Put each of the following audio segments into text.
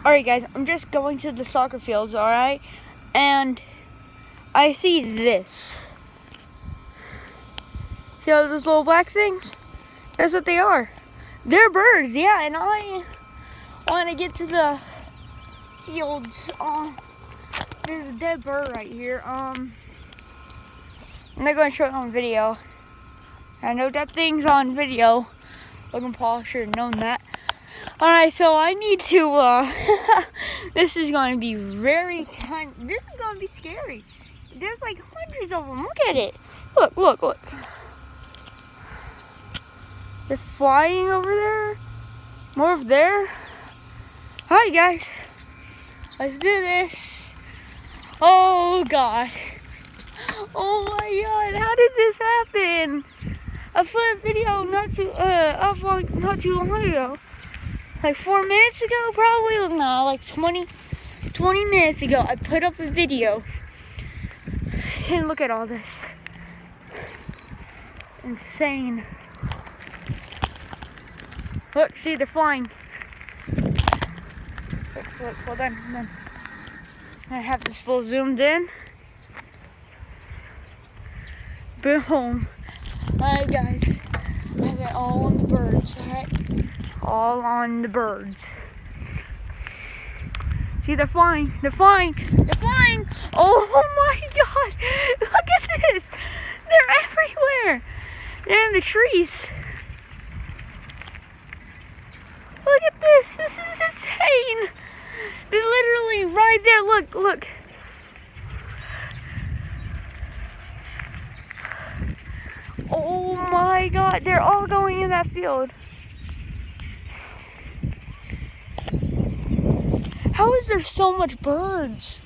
Alright guys, I'm just going to the soccer fields, alright? And I see this. See all those little black things? That's what they are. They're birds, yeah, and I want to get to the fields. There's a dead bird right here. I'm not going to show it on video. I know that thing's on video. Logan Paul should have known that. Alright, so I need to, this is going to be this is going to be scary. There's like hundreds of them. Look at it. Look. They're flying over there. More over there. Alright, guys. Let's do this. Oh, God. Oh, my God. How did this happen? I put a video not too long ago. Like 4 minutes ago, probably. No, like 20 minutes ago, I put up a video. And look at all this. Insane. Look, see, they're flying. Look, hold on. I have this little zoomed in. Boom. Alright, guys. I have it all on the birds, alright? All on the birds. See, they're flying. Oh my God. Look at this. They're everywhere. They're in the trees. Look at this. This is insane. They're literally right there. Look. Oh my God. They're all going in that field. How is there so much birds?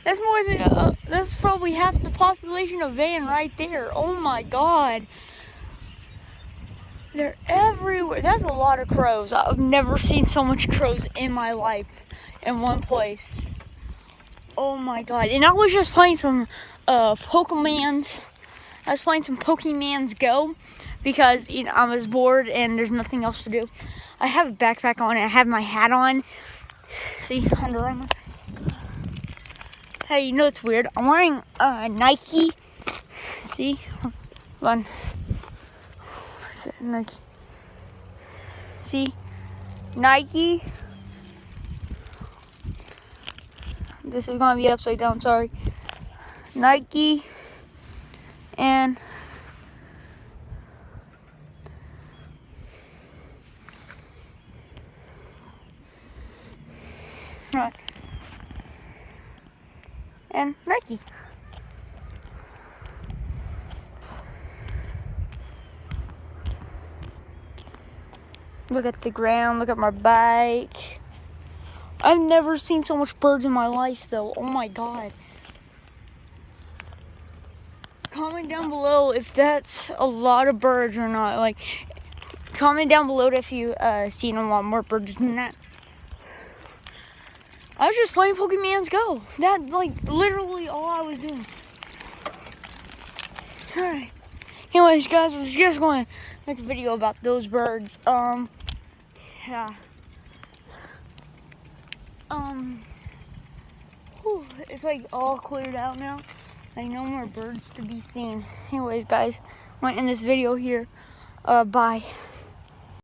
That's more than, that's probably half the population of Van right there. Oh my God. They're everywhere. That's a lot of crows. I've never seen so much crows in my life in one place. Oh my God. And I was just playing some Pokemans. I was playing some Pokemans Go because, you know, I was bored and there's nothing else to do. I have a backpack on and I have my hat on. See, Under Armour. Hey, you know it's weird? I'm wearing Nike. See? Hold on. Nike. See? Nike. This is going to be upside down, sorry. Nike. And right. And Nike. Look at the ground, look at my bike. I've never seen so much birds in my life though. Oh my God. Comment down below if that's a lot of birds or not. Like, comment down below if you seen a lot more birds than that. I was just playing Pokemans Go. That, like, literally all I was doing. Alright. Anyways, guys, I was just going to make a video about those birds. Yeah. It's, like, all cleared out now. Like, no more birds to be seen. Anyways, guys, I'm going to end this video here. Bye.